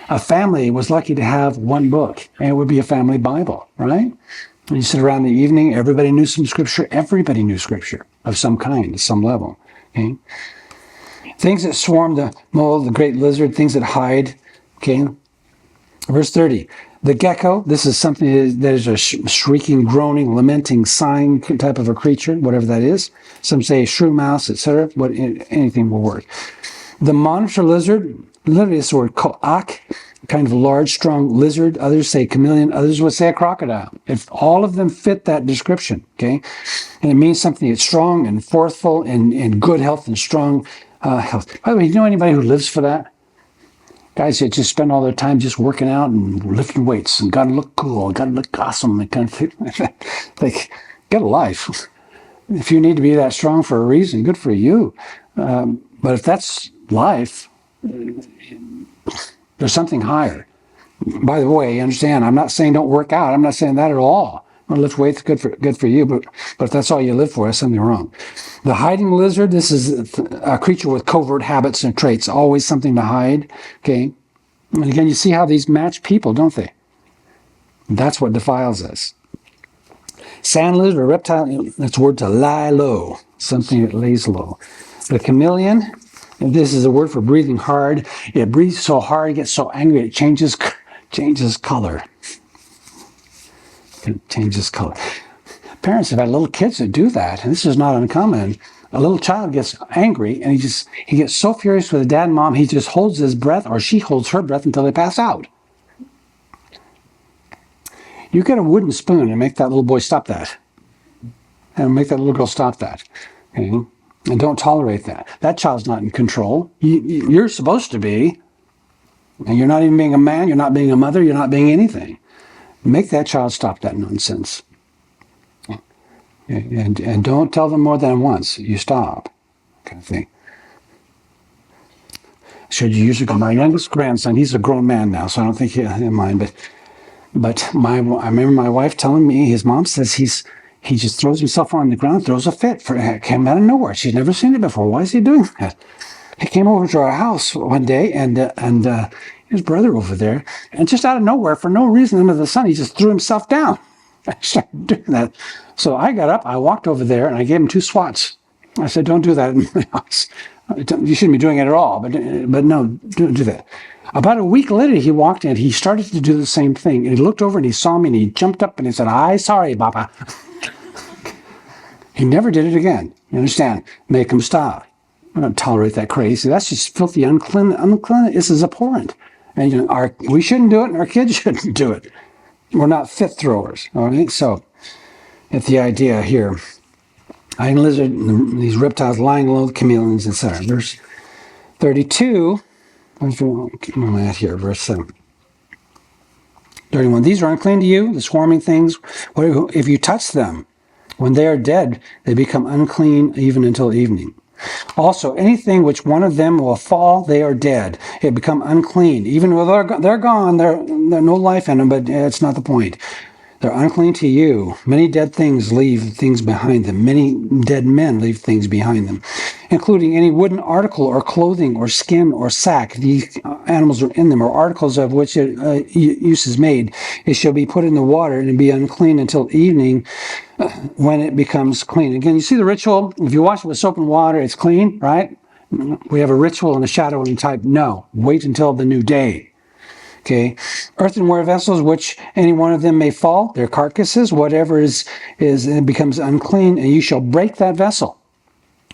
A: a family was lucky to have one book, and it would be a family Bible, right? And you sit around in the evening, everybody knew some scripture. Everybody knew scripture of some kind, at some level. Okay? Things that swarm, the mole, the great lizard, things that hide. Okay? Verse 30. The gecko, this is something that is a shrieking, groaning, lamenting, sighing type of a creature, whatever that is. Some say shrew mouse, etc. Anything will work. The monitor lizard, literally this word ko'ak, kind of large, strong lizard. Others say chameleon. Others would say a crocodile. If all of them fit that description, okay, and it means something that's strong and forceful and in good health and strong health. By the way, you know anybody who lives for that? Guys that just spend all their time just working out and lifting weights and got to look cool, got to look awesome, and kind of thing. Like, get a life. If you need to be that strong for a reason, good for you. But if that's life, there's something higher. By the way, understand, I'm not saying don't work out. I'm not saying that at all. Lift weights, good for you, but if that's all you live for, that's something wrong. The hiding lizard, this is a creature with covert habits and traits, always something to hide, okay? And again, you see how these match people, don't they? That's what defiles us. Sand lizard or reptile, that's a word to lie low, something that lays low. The chameleon, and this is a word for breathing hard. It breathes so hard, it gets so angry, it changes color. It changes color. Parents have had little kids that do that, and this is not uncommon. A little child gets angry, and he gets so furious with the dad and mom, he just holds his breath, or she holds her breath until they pass out. You get a wooden spoon and make that little boy stop that, and make that little girl stop that, okay? And don't tolerate that. That child's not in control. You're supposed to be, and you're not even being a man. You're not being a mother. You're not being anything. Make that child stop that nonsense. And don't tell them more than once. You stop, kind of thing. I showed you years ago, my youngest grandson, he's a grown man now, so I don't think he'll mind, but I remember my wife telling me, his mom says he just throws himself on the ground, throws a fit. It came out of nowhere. She'd never seen it before. Why is he doing that? He came over to our house one day, and his brother over there, and just out of nowhere, for no reason under the sun, he just threw himself down. I started doing that. So I got up, I walked over there, and I gave him 2 swats. I said, don't do that in my house. You shouldn't be doing it at all, but no, don't do that. About a week later, he walked in, he started to do the same thing, and he looked over and he saw me, and he jumped up and he said, "I'm sorry, Papa." He never did it again. You understand? Make him stop. I don't tolerate that crazy. That's just filthy, unclean. This is abhorrent. And we shouldn't do it, and our kids shouldn't do it. We're not fit throwers. All right? So, it's the idea here. Hiding lizard, these reptiles lying low, chameleons, etc. Verse 32. Where am I at here? Verse 31. These are unclean to you, the swarming things. If you touch them, when they are dead, they become unclean even until evening. Also, anything which one of them will fall, they are dead. It become unclean. Even though they're gone, there's no life in them, but it's not the point. They're unclean to you. Many dead things leave things behind them. Many dead men leave things behind them, including any wooden article or clothing or skin or sack. These animals are in them, or articles of which use is made. It shall be put in the water and be unclean until evening, when it becomes clean. Again, you see the ritual. If you wash it with soap and water, it's clean, right? We have a ritual and a shadowing type. No, wait until the new day. Okay, earthenware vessels, which any one of them may fall, their carcasses, whatever is it becomes unclean, and you shall break that vessel.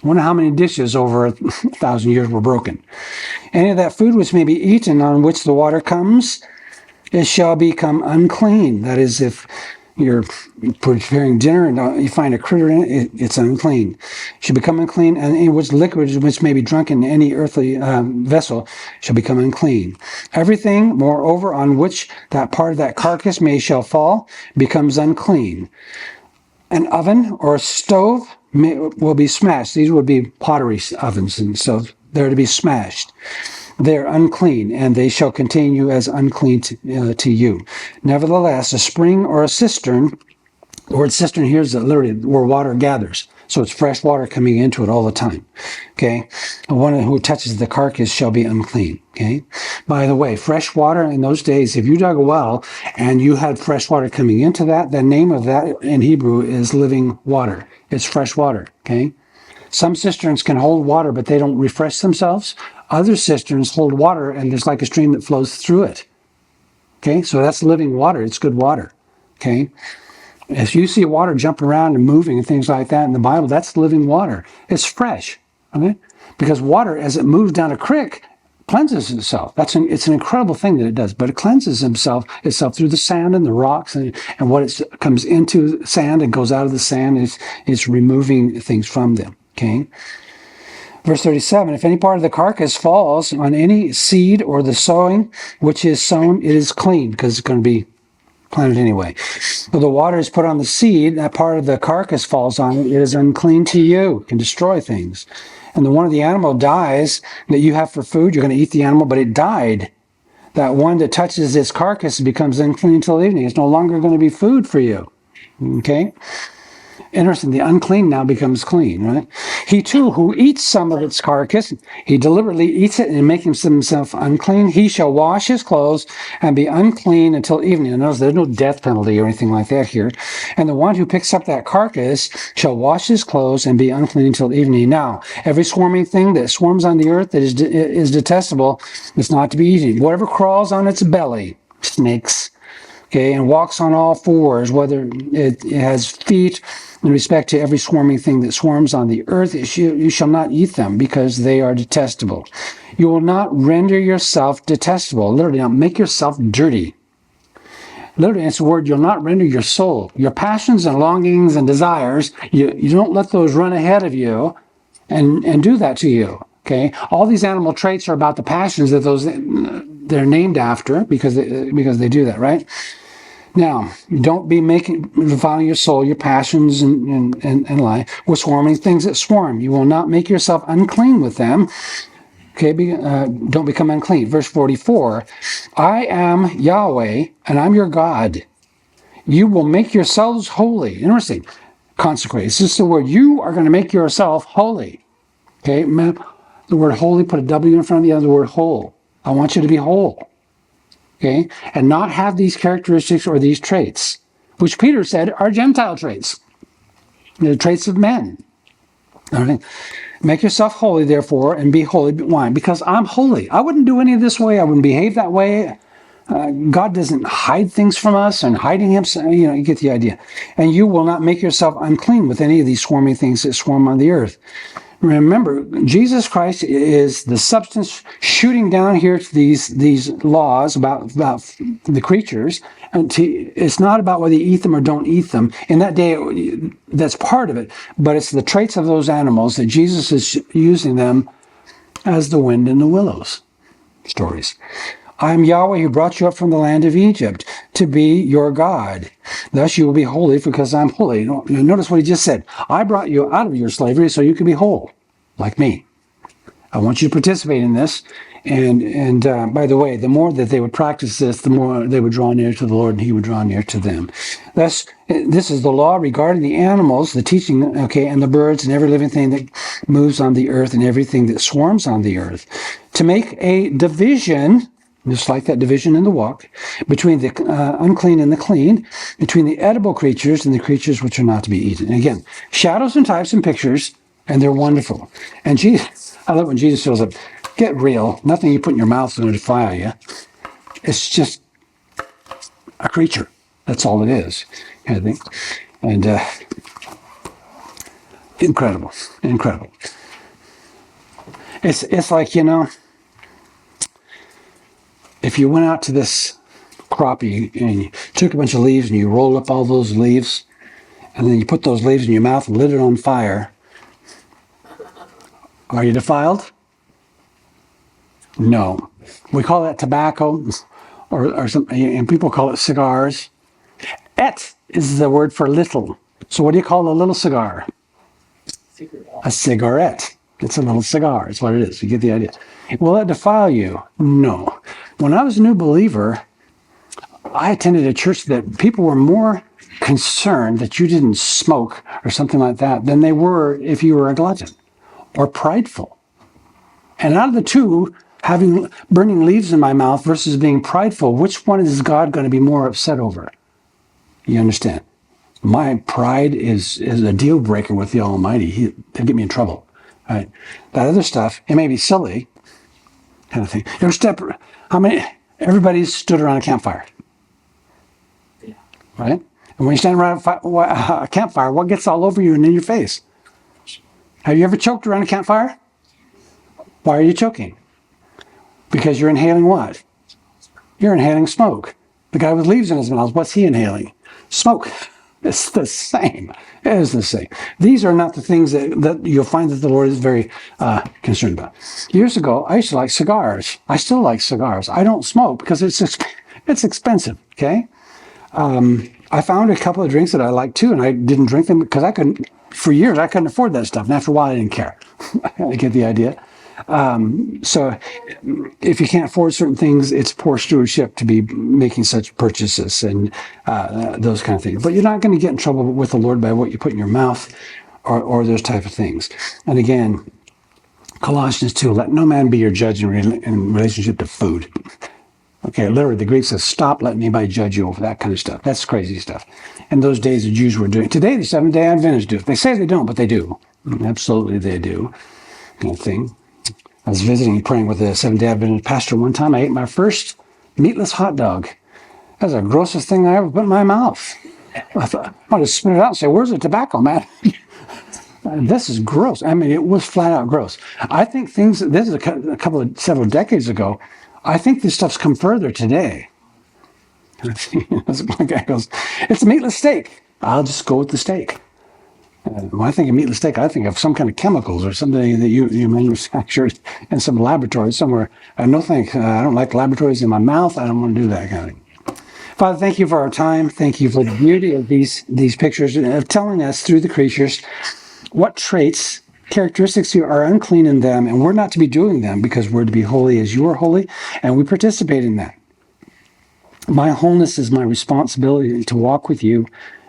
A: I wonder how many dishes over 1,000 years were broken. Any of that food which may be eaten on which the water comes, it shall become unclean. That is, if you're preparing dinner and you find a critter in it, it's unclean. It should become unclean, and in which liquid which may be drunk in any earthly vessel shall become unclean. Everything, moreover, on which that part of that carcass shall fall, becomes unclean. An oven or a stove will be smashed. These would be pottery ovens, and so they're to be smashed. They are unclean, and they shall continue as unclean to you. Nevertheless, a spring or a cistern, the word cistern here is literally where water gathers. So it's fresh water coming into it all the time. Okay? One who touches the carcass shall be unclean. Okay? By the way, fresh water in those days, if you dug a well and you had fresh water coming into that, the name of that in Hebrew is living water. It's fresh water. Okay? Some cisterns can hold water, but they don't refresh themselves. Other cisterns hold water, and there's like a stream that flows through it. Okay, so that's living water. It's good water. Okay, if you see water jumping around and moving and things like that in the Bible, that's living water. It's fresh. Okay, because water, as it moves down a creek, cleanses itself. It's an incredible thing that it does, but it cleanses itself through the sand and the rocks and what it comes into sand and goes out of the sand. It's removing things from them. Okay. Verse 37, if any part of the carcass falls on any seed or the sowing which is sown, it is clean, because it's going to be planted anyway. So the water is put on the seed, that part of the carcass falls on it, it is unclean to you, it can destroy things. And the one of the animal dies that you have for food, you're going to eat the animal, but it died. That one that touches its carcass becomes unclean until evening. It's no longer going to be food for you. Okay? Interesting, the unclean now becomes clean, right? He too, who eats some of its carcass, he deliberately eats it and makes himself unclean. He shall wash his clothes and be unclean until evening. And notice there's no death penalty or anything like that here. And the one who picks up that carcass shall wash his clothes and be unclean until evening. Now, every swarming thing that swarms on the earth that is detestable is not to be eaten. Whatever crawls on its belly, snakes, okay, and walks on all fours, whether it has feet, in respect to every swarming thing that swarms on the earth, you shall not eat them, because they are detestable. You will not render yourself detestable. Literally, not make yourself dirty. Literally, it's the word, you'll not render your soul. Your passions and longings and desires, you don't let those run ahead of you and do that to you. Okay? All these animal traits are about the passions that they're named after, because they do that, right? Now, don't be defiling your soul, your passions and life with swarming things that swarm. You will not make yourself unclean with them. Okay, don't become unclean. Verse 44, I am Yahweh, and I'm your God. You will make yourselves holy. Interesting. Consecrate. It's just the word. You are going to make yourself holy. Okay, the word holy, put a W in front of the other word whole. I want you to be whole. Okay, and not have these characteristics or these traits, which Peter said are Gentile traits. They're traits of men. All right. Make yourself holy, therefore, and be holy. Why? Because I'm holy. I wouldn't do any of this way. I wouldn't behave that way. God doesn't hide things from us, and hiding him, you get the idea. And you will not make yourself unclean with any of these swarming things that swarm on the earth. Remember, Jesus Christ is the substance shooting down here to these laws about the creatures. And it's not about whether you eat them or don't eat them. In that day, that's part of it. But it's the traits of those animals that Jesus is using them as the wind and the willows stories. I am Yahweh who brought you up from the land of Egypt to be your God. Thus you will be holy because I'm holy. Notice what he just said. I brought you out of your slavery so you can be whole, like me. I want you to participate in this. And by the way, the more that they would practice this, the more they would draw near to the Lord and he would draw near to them. Thus, this is the law regarding the animals, the teaching, okay, and the birds and every living thing that moves on the earth and everything that swarms on the earth. To make a division, just like that division in the walk, between the unclean and the clean, between the edible creatures and the creatures which are not to be eaten. And again, shadows and types and pictures, and they're wonderful. And Jesus, I love when Jesus shows up. Get real. Nothing you put in your mouth is going to defile you. It's just a creature. That's all it is, I think. And incredible. It's like, if you went out to this crappie and you took a bunch of leaves and you rolled up all those leaves, and then you put those leaves in your mouth and lit it on fire, are you defiled? No. We call that tobacco, or something, and people call it cigars. Et is the word for little. So what do you call a little cigar?
B: Cigarette.
A: A cigarette. It's a little cigar. It's what it is. You get the idea. Will that defile you? No. When I was a new believer, I attended a church that people were more concerned that you didn't smoke or something like that than they were if you were a glutton or prideful. And out of the two, having burning leaves in my mouth versus being prideful, which one is God going to be more upset over? You understand? My pride is a deal breaker with the Almighty. He'll get me in trouble. Right? That other stuff, it may be silly, kind of thing. Everybody's stood around a campfire.
B: Yeah.
A: Right? And when you stand around a campfire, what gets all over you and in your face? Have you ever choked around a campfire? Why are you choking? because you're inhaling what? You're inhaling smoke. The guy with leaves in his mouth, what's he inhaling? Smoke. It's the same. It is the same. These are not the things that you'll find that the Lord is very concerned about. Years ago, I used to like cigars. I still like cigars. I don't smoke because it's expensive, okay? I found a couple of drinks that I like too, and I didn't drink them because for years, I couldn't afford that stuff. And after a while, I didn't care. I get the idea. So if you can't afford certain things, it's poor stewardship to be making such purchases and those kind of things. But you're not going to get in trouble with the Lord by what you put in your mouth or those type of things. And again, Colossians 2, let no man be your judge in relationship to food. Okay, literally, the Greek says, stop letting anybody judge you over that kind of stuff. That's crazy stuff. And those days, the Jews were doing. Today, the Seventh-day Adventists do it. They say they don't, but they do. Absolutely, they do. Kind of thing. I was visiting, praying with a Seventh-day Adventist pastor one time. I ate my first meatless hot dog. That was the grossest thing I ever put in my mouth. I thought, I'll just spit it out and say, where's the tobacco, man? This is gross. I mean, it was flat out gross. I think this is several decades ago. I think this stuff's come further today. One guy goes, it's a meatless steak. I'll just go with the steak. When I think of meatless steak, I think of some kind of chemicals or something that you manufactured in some laboratory somewhere. No thanks. I don't like laboratories in my mouth. I don't want to do that kind of thing. Father, thank you for our time. Thank you for the beauty of these pictures of telling us through the creatures what traits, characteristics are unclean in them, and we're not to be doing them because we're to be holy as you are holy, and we participate in that. My wholeness is my responsibility to walk with you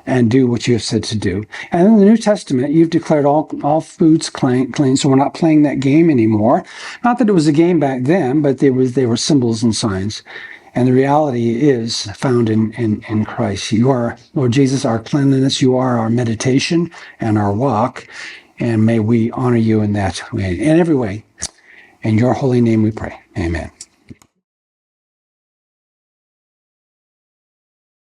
A: and do what you have said to do. And in the New Testament, you've declared all foods clean, so we're not playing that game anymore. Not that it was a game back then, but they were symbols and signs. And the reality is found in Christ. You are, Lord Jesus, our cleanliness. You are our meditation and our walk. And may we honor you in that way, in every way. In your holy name we pray. Amen.